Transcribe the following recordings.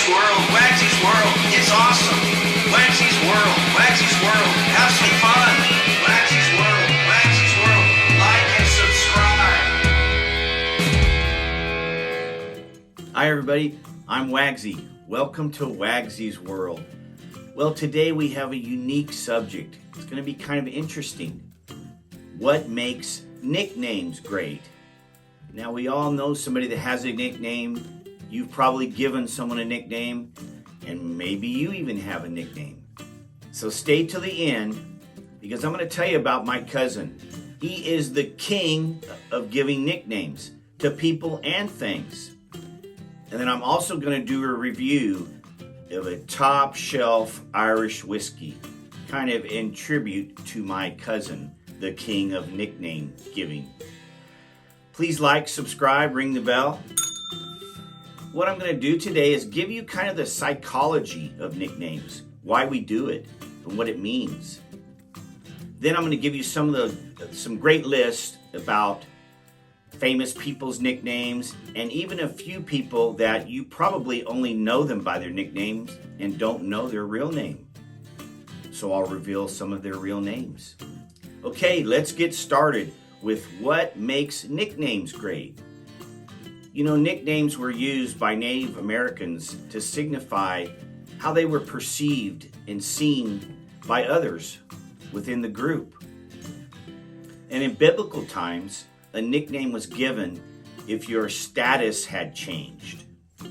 WAGSY'S World, WAGSY'S World, it's awesome. WAGSY'S World, WAGSY'S World, have some fun. WAGSY'S World, WAGSY'S World, like and subscribe. Hi everybody, I'm Wagsy. Welcome to WAGSY'S World. Well, today we have a unique subject. It's going to be kind of interesting. What makes nicknames great? Now, we all know somebody that has a nickname. You've probably given someone a nickname, and maybe you even have a nickname. So stay till the end, because I'm going to tell you about my cousin. He is the king of giving nicknames to people and things. And then I'm also going to do a review of a top shelf Irish whiskey, kind of in tribute to my cousin, the king of nickname giving. Please like, subscribe, ring the bell. What I'm going to do today is give you kind of the psychology of nicknames, why we do it, and what it means. Then I'm going to give you some great lists about famous people's nicknames, and even a few people that you probably only know them by their nicknames and don't know their real name. So I'll reveal some of their real names. Okay, let's get started with what makes nicknames great. You know, nicknames were used by Native Americans to signify how they were perceived and seen by others within the group. And in biblical times, a nickname was given if your status had changed,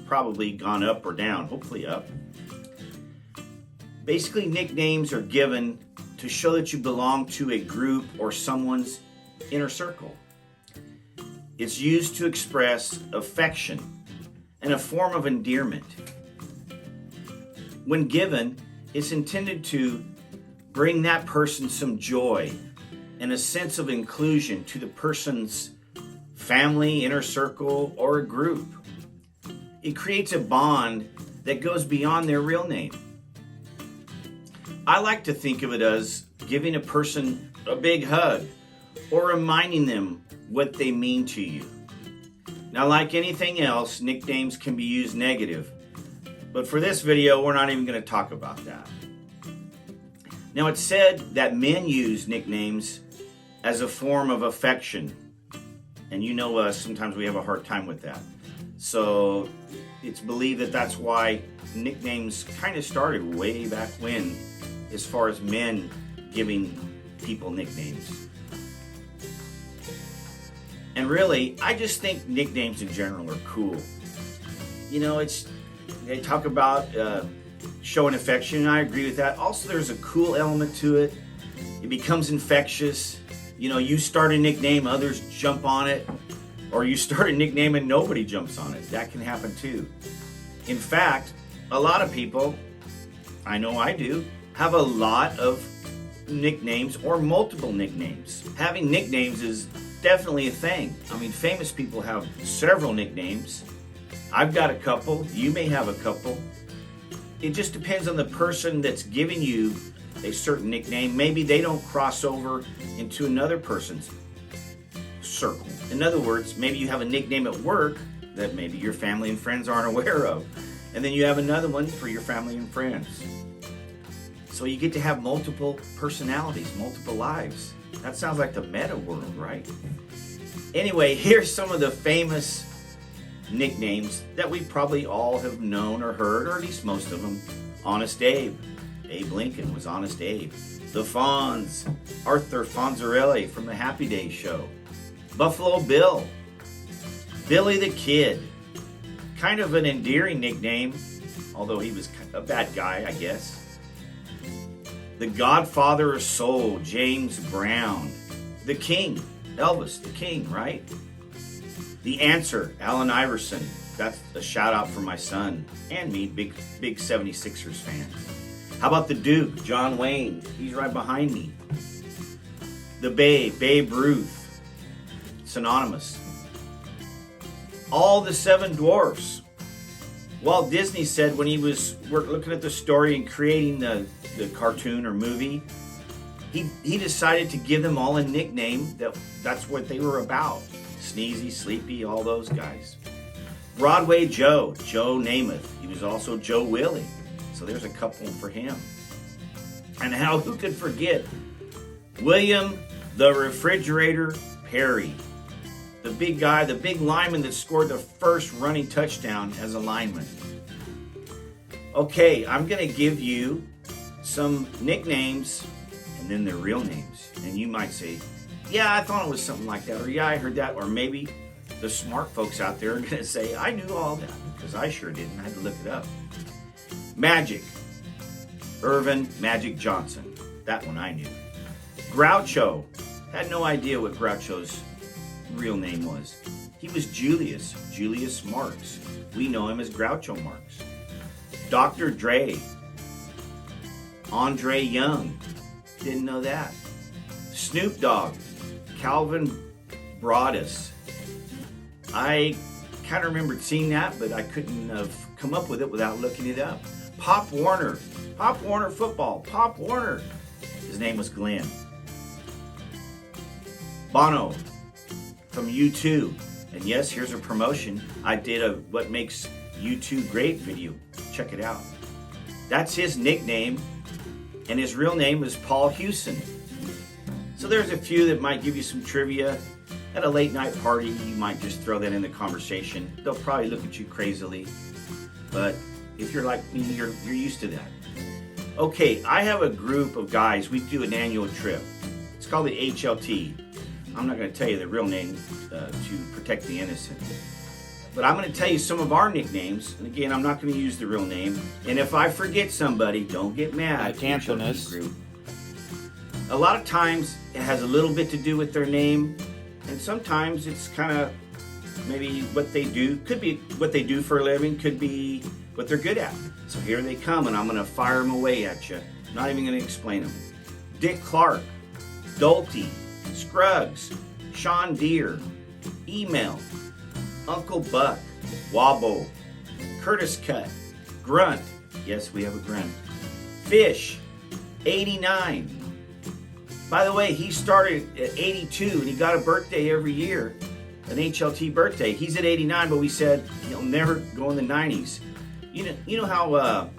probably gone up or down, hopefully up. Basically, nicknames are given to show that you belong to a group or someone's inner circle. It's used to express affection and a form of endearment. When given, it's intended to bring that person some joy and a sense of inclusion to the person's family, inner circle, or a group. It creates a bond that goes beyond their real name. I like to think of it as giving a person a big hug or reminding them what they mean to you. Now, like anything else, nicknames can be used negative, but for this video, we're not even going to talk about that. Now, it's said that men use nicknames as a form of affection, and you know us, sometimes we have a hard time with that. So it's believed that that's why nicknames kind of started way back when, as far as men giving people nicknames. And really, I just think nicknames in general are cool. You know, they talk about showing affection, and I agree with that. Also, there's a cool element to it. It becomes infectious. You know, you start a nickname, others jump on it. Or you start a nickname and nobody jumps on it. That can happen too. In fact, a lot of people, I know I do, have a lot of nicknames or multiple nicknames. Having nicknames is definitely a thing. I mean, famous people have several nicknames. I've got a couple. You may have a couple. It just depends on the person that's giving you a certain nickname. Maybe they don't cross over into another person's circle. In other words, maybe you have a nickname at work that maybe your family and friends aren't aware of. And then you have another one for your family and friends. So you get to have multiple personalities, multiple lives. That sounds like the meta world, right? Anyway, here's some of the famous nicknames that we probably all have known or heard, or at least most of them. Honest Abe. Abe Lincoln was Honest Abe. The Fonz. Arthur Fonzarelli from the Happy Days show. Buffalo Bill. Billy the Kid. Kind of an endearing nickname, although he was a bad guy, I guess. The Godfather of Soul, James Brown. The King, Elvis, the King, right? The Answer, Allen Iverson. That's a shout out for my son and me, big 76ers fan. How about the Duke, John Wayne? He's right behind me. The Babe Ruth. Synonymous. All the Seven Dwarfs. Walt Disney said when he was looking at the story and creating the cartoon or movie, he decided to give them all a nickname that's what they were about. Sneezy, Sleepy, all those guys. Broadway Joe, Joe Namath. He was also Joe Willie. So there's a couple for him. And who could forget William the Refrigerator Perry, the big guy, the big lineman that scored the first running touchdown as a lineman. Okay, I'm going to give you some nicknames and then their real names. And you might say, yeah, I thought it was something like that, or yeah, I heard that, or maybe the smart folks out there are going to say, I knew all that, because I sure didn't. I had to look it up. Magic, Irvin Magic Johnson. That one I knew. Groucho, had no idea what Groucho's real name was. He was Julius Marx. We know him as Groucho Marx. Dr. Dre, Andre Young. Didn't know that. Snoop Dogg, Calvin Broadus. I kind of remembered seeing that, but I couldn't have come up with it without looking it up. Pop Warner football, Pop Warner. His name was Glenn. Bono from U2. And yes, here's a promotion. I did a What Makes U2 Great video. Check it out. That's his nickname, and his real name is Paul Hewson. So there's a few that might give you some trivia. At a late night party, you might just throw that in the conversation. They'll probably look at you crazily, but if you're like me, you're used to that. Okay, I have a group of guys. We do an annual trip. It's called the HLT. I'm not going to tell you the real name to protect the innocent, but I'm going to tell you some of our nicknames. And again, I'm not going to use the real name. And if I forget somebody, don't get mad. Cantonus group. A lot of times it has a little bit to do with their name, and sometimes it's kind of maybe what they do. Could be what they do for a living, could be what they're good at. So here they come, and I'm going to fire them away at you. Not even going to explain them. Dick Clark, Dolty, Scruggs, Sean Deere, Email, Uncle Buck, Wobble, Curtis Cut, Grunt. Yes, we have a grunt. Fish, 89. By the way, he started at 82 and he got a birthday every year, an HLT birthday. He's at 89, but we said he'll never go in the 90s. You know how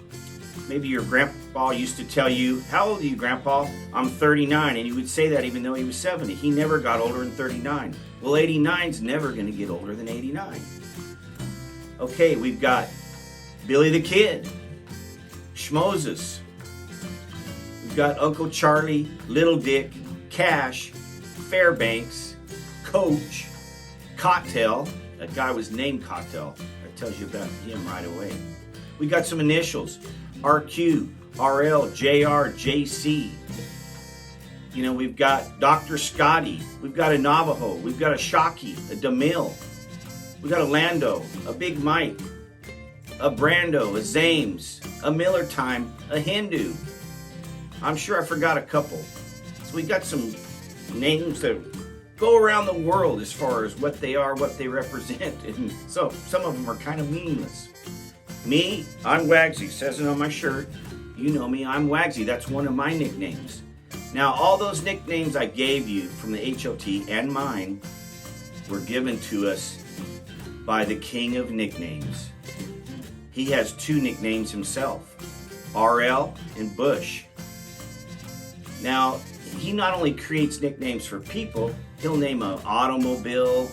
maybe your grandpa used to tell you, how old are you, Grandpa? I'm 39, and he would say that even though he was 70. He never got older than 39. Well, 89's never going to get older than 89. Okay, we've got Billy the Kid, Schmoses. We've got Uncle Charlie, Little Dick, Cash, Fairbanks, Coach, Cocktail. That guy was named Cocktail. That tells you about him right away. We got some initials. RQ, RL, JR, JC. You know, we've got Dr. Scotty. We've got a Navajo. We've got a Shockey, a DeMille. We've got a Lando, a Big Mike, a Brando, a Zames, a Miller Time, a Hindu. I'm sure I forgot a couple. So we got some names that go around the world as far as what they are, what they represent. And so some of them are kind of meaningless. Me, I'm Wagsy. Says it on my shirt. You know me, I'm Wagsy. That's one of my nicknames. Now, all those nicknames I gave you from the HOT and mine were given to us by the king of nicknames. He has two nicknames himself, RL and Bush. Now, he not only creates nicknames for people, he'll name an automobile,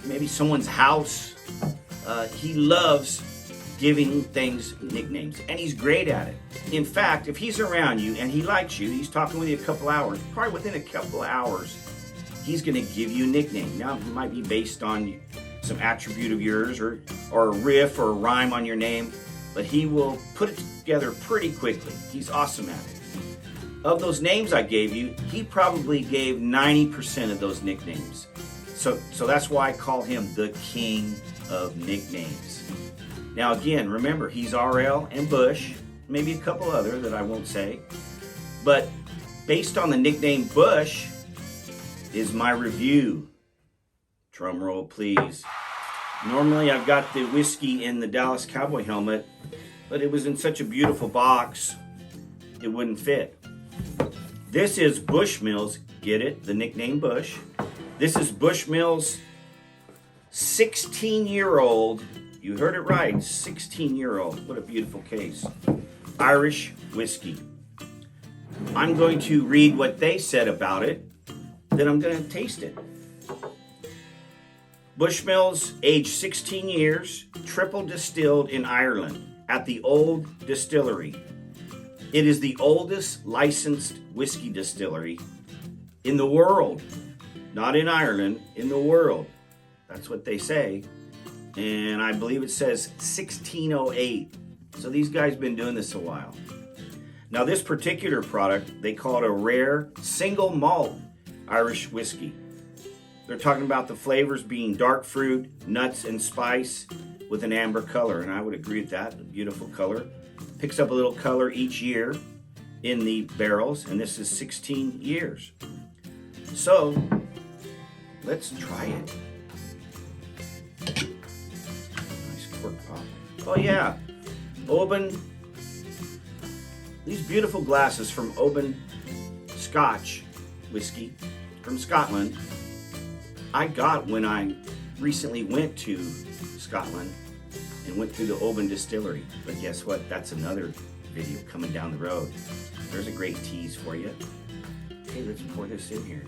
maybe someone's house. He loves giving things nicknames, and he's great at it. In fact, if he's around you and he likes you, he's talking with you a couple hours, probably within a couple of hours, he's going to give you a nickname. Now, it might be based on some attribute of yours or a riff or a rhyme on your name, but he will put it together pretty quickly. He's awesome at it. Of those names I gave you, he probably gave 90% of those nicknames. So that's why I call him the king of nicknames. Now again, remember, he's RL and Bush, maybe a couple other that I won't say. But based on the nickname Bush is my review. Drum roll, please. Normally I've got the whiskey in the Dallas Cowboy helmet, but it was in such a beautiful box, it wouldn't fit. This is Bushmills, get it? The nickname Bush. This is Bushmills 16-year-old, you heard it right, 16-year-old. What a beautiful case. Irish whiskey. I'm going to read what they said about it, then I'm going to taste it. Bushmills, aged 16 years, triple distilled in Ireland at the Old Distillery. It is the oldest licensed whiskey distillery in the world. Not in Ireland, in the world. That's what they say. And I believe it says 1608. So these guys been doing this a while. Now this particular product, they call it a rare single malt Irish whiskey. They're talking about the flavors being dark fruit, nuts, and spice with an amber color. And I would agree with that, a beautiful color. Picks up a little color each year in the barrels, and this is 16 years. So, let's try it. Nice cork pop. Oh yeah, Oban. These beautiful glasses from Oban Scotch whiskey from Scotland. I got when I recently went to Scotland and went through the Oban distillery. But guess what? That's another video coming down the road. There's a great tease for you. Okay, let's pour this in here.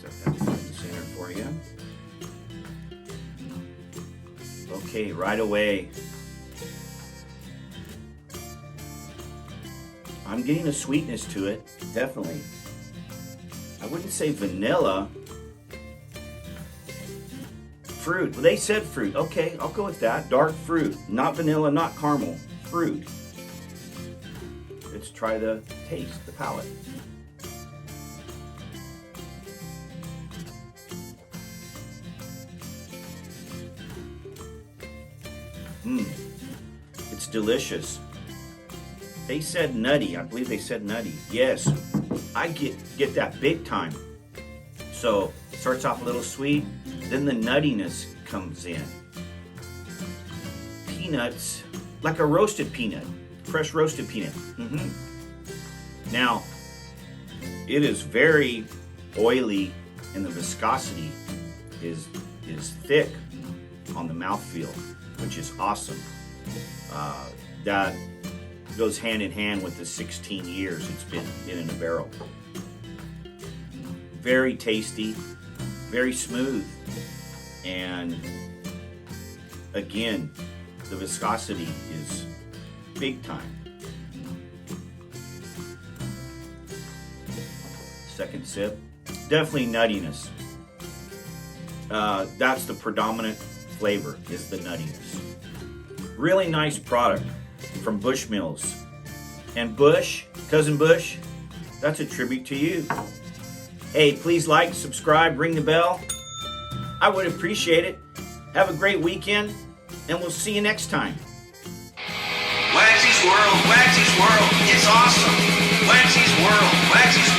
Set that front and center for you. Okay, right away. I'm getting a sweetness to it, definitely. I wouldn't say vanilla. Fruit, well, they said fruit. Okay, I'll go with that. Dark fruit, not vanilla, not caramel, fruit. Let's try the taste, the palate. It's delicious. They said nutty. I believe they said nutty. Yes, I get that big time. So it starts off a little sweet, then the nuttiness comes in. Peanuts, like a roasted peanut, fresh roasted peanut. Now, it is very oily, and the viscosity is thick on the mouthfeel, which is awesome. That goes hand in hand with the 16 years it's been in a barrel. Very tasty, very smooth, and again, the viscosity is big time. Second sip, definitely nuttiness. That's the predominant flavor, is the nuttiness. Really nice product from Bushmills. And Bush, Cousin Bush, that's a tribute to you. Hey, please like, subscribe, ring the bell. I would appreciate it. Have a great weekend, and we'll see you next time. WAGSY'S World, WAGSY'S World, it's awesome. WAGSY'S World, WAGSY'S